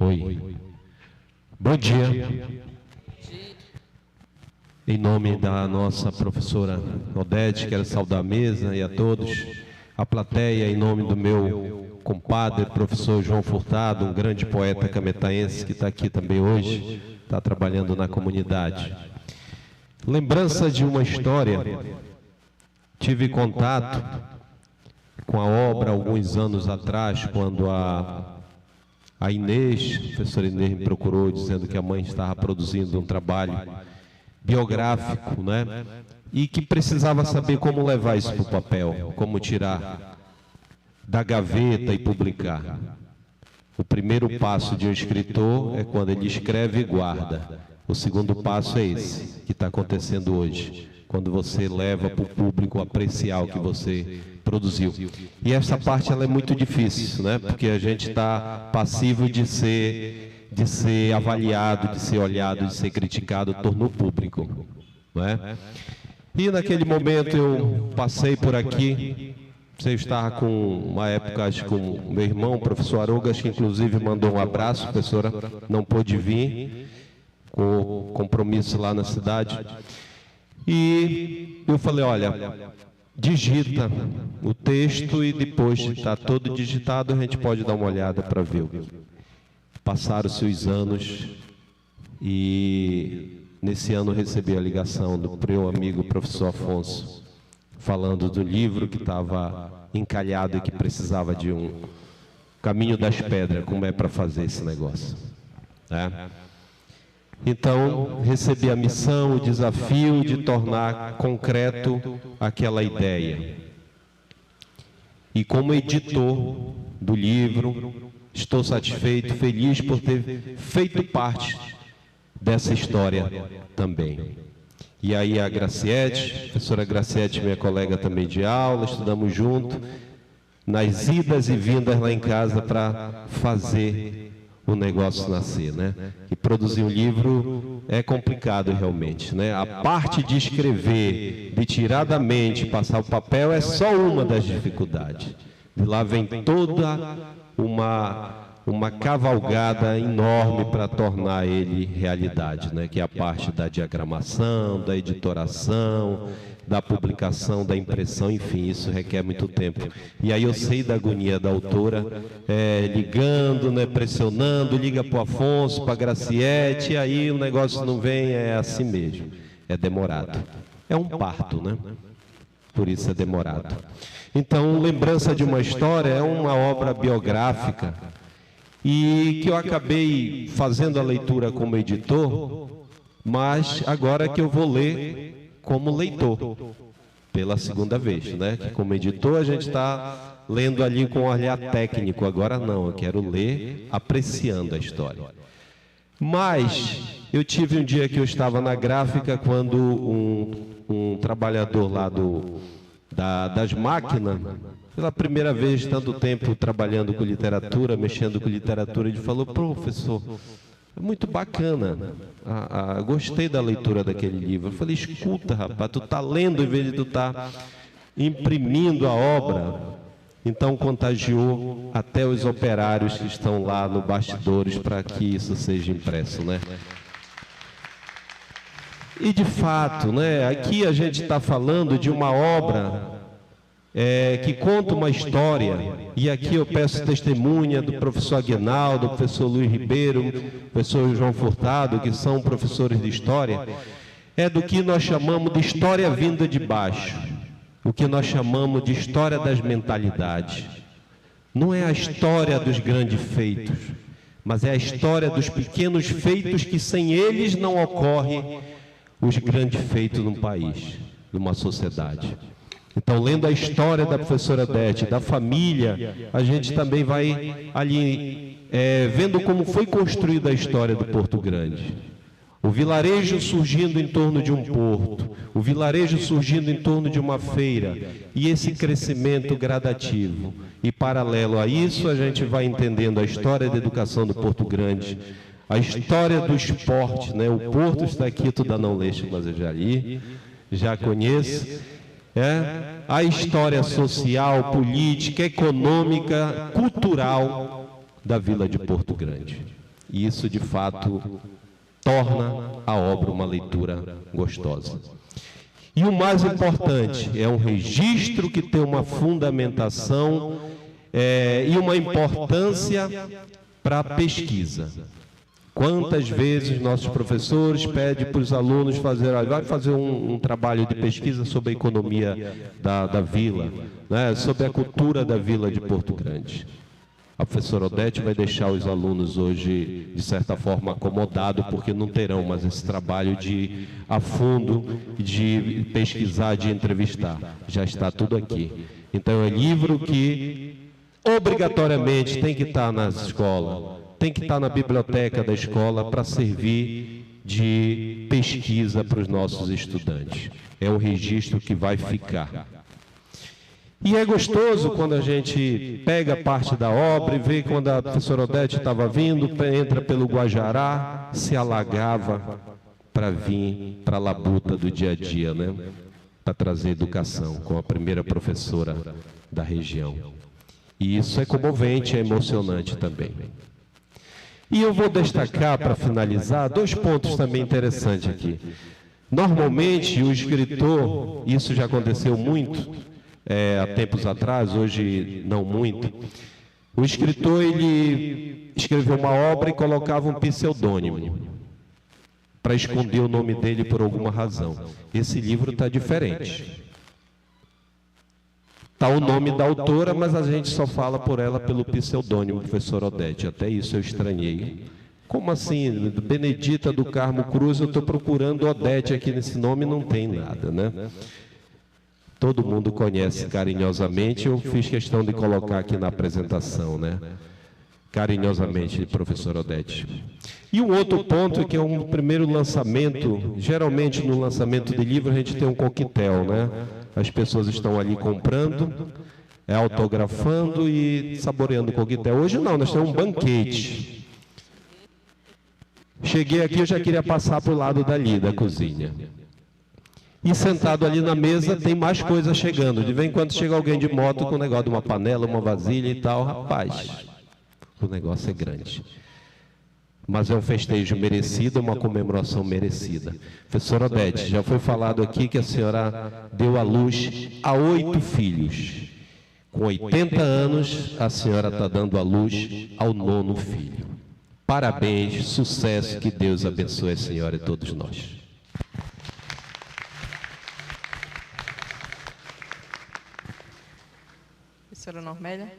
Oi. Bom dia. Em nome da nossa professora Odete, quero saudar a mesa e a todos, a plateia, em nome do meu compadre, professor João Furtado, um grande poeta cametaense que está aqui também hoje, está trabalhando na comunidade. Lembrança de uma história, tive contato com a obra alguns anos atrás, quando a Inês, a professora Inês, me procurou dizendo que a mãe estava produzindo um trabalho biográfico, né? E que precisava saber como levar isso para o papel, como tirar da gaveta e publicar. O primeiro passo de um escritor é quando ele escreve e guarda. O segundo passo é esse, que está acontecendo hoje, quando você leva para o público apreciar o que você produziu. E essa parte ela é muito difícil, né? Porque a gente está passivo de ser avaliado, de ser olhado, de ser criticado, tornou público, não é? E naquele momento eu passei por aqui, você estava com uma época, acho, com o meu irmão, o professor Arogas, que inclusive mandou um abraço, a professora não pôde vir, com compromisso lá na cidade, e eu falei, olha, digita o texto e depois de estar todo digitado a gente pode dar uma olhada para ver. Passaram-se os anos e nesse ano recebi a ligação do meu amigo professor Afonso, falando do livro que estava encalhado e que precisava de um caminho das pedras, como é para fazer esse negócio. Então, recebi a missão, o desafio de tornar concreto aquela ideia. E como editor do livro, estou satisfeito, feliz por ter feito parte dessa história também. E aí a Graciete, a professora Graciete, minha colega também de aula, estudamos junto, nas idas e vindas lá em casa para fazer o negócio nascer, né? E produzir um livro é complicado realmente, né? A parte de escrever, de tirar da mente, passar o papel, é só uma das dificuldades. De lá vem toda uma cavalgada enorme para tornar ele realidade, né? Que é a parte da diagramação, da editoração, da publicação, da impressão, enfim, isso requer muito tempo. E aí eu sei da agonia da autora, ligando, né, pressionando, liga para o Afonso, para a Graciete, e aí o negócio não vem, é assim mesmo, é demorado. É um parto, né? Por isso é demorado. Então, Lembrança de uma História é uma obra biográfica e que eu acabei fazendo a leitura como editor, mas agora que eu vou ler como leitor, pela segunda vez, né? Que como editor a gente está lendo ali com um olhar técnico, agora não, eu quero ler apreciando a história. Mas eu tive um dia que eu estava na gráfica quando um trabalhador lá das máquinas, pela primeira vez, tanto tempo trabalhando com literatura, mexendo com literatura, ele falou, professor, é muito bacana, gostei da leitura daquele livro. Eu falei, escuta, rapaz, tu está lendo em vez de tu estar imprimindo a obra. Então contagiou até os operários que estão lá no bastidores para que isso seja impresso, né? E de fato, né, aqui a gente está falando de uma obra que conta uma história, e aqui eu peço testemunha do professor Aguinaldo, do professor Luiz Ribeiro, do professor João Furtado, que são professores de história, é do que nós chamamos de história vinda de baixo, o que nós chamamos de história das mentalidades. Não é a história dos grandes feitos, mas é a história dos pequenos feitos que sem eles não ocorre os grandes feitos num país, numa sociedade. Então, lendo a história da professora Odete, da família, a gente também vai ali vendo como foi construída a história do Porto Grande. O vilarejo surgindo em torno de um porto, o vilarejo surgindo em torno de uma feira, e esse crescimento gradativo. E paralelo a isso, a gente vai entendendo a história da educação do Porto Grande, a história do esporte, né? O Porto está aqui, tu ainda não leste, mas eu já li, já conheço. A história social, política, econômica, cultural da vila de Porto Grande. E isso, de fato, torna a obra uma leitura gostosa. E o mais importante, é um registro que tem uma fundamentação e uma importância para a pesquisa. Quantas vezes nossos professores pedem para os alunos vai fazer um trabalho de pesquisa sobre a economia da vila, né, sobre a cultura da vila de Porto Grande. A professora Odete vai deixar os alunos hoje, de certa forma, acomodados, porque não terão mais esse trabalho de a fundo, de pesquisar, de entrevistar. Já está tudo aqui. Então, é livro que obrigatoriamente tem que estar nas escolas, tem que estar na biblioteca da escola para servir de pesquisa para os nossos estudantes. É um registro que vai ficar. E é gostoso quando a gente pega parte da obra e vê quando a professora Odete estava vindo, entra pelo Guajará, se alagava para vir para a labuta do dia a dia, né? Para trazer educação, com a primeira professora da região. E isso é comovente, é emocionante também. E eu vou destacar, para finalizar, 2 pontos também interessantes aqui. Normalmente, o escritor, isso já aconteceu muito, há tempos atrás, hoje não muito, o escritor ele escreveu uma obra e colocava um pseudônimo para esconder o nome dele por alguma razão. Esse livro está diferente. Está o nome da autora, mas a gente só fala por ela pelo pseudônimo, professora Odete. Até isso eu estranhei. Como assim? Benedita do Carmo Cruz, eu estou procurando Odete aqui nesse nome, não tem nada, né? Todo mundo conhece carinhosamente, eu fiz questão de colocar aqui na apresentação, né? Carinhosamente, professora Odete. E um outro ponto, que é um primeiro lançamento, geralmente no lançamento de livro a gente tem um coquetel, né? As pessoas estão ali comprando, autografando e saboreando o coquetel. Hoje não, nós temos um banquete. Cheguei aqui, eu já queria passar para o lado dali, da cozinha. E sentado ali na mesa tem mais coisas chegando. De vez em quando chega alguém de moto com um negócio de uma panela, uma vasilha e tal. Rapaz, o negócio é grande. Mas é um festejo merecido, uma comemoração merecida. Professora Odete, já foi falado aqui que a senhora deu à luz a 8 filhos. Com 80 anos, a senhora está dando à luz ao 9º filho. Parabéns, sucesso, que Deus abençoe a senhora e todos nós. Professora Normélia.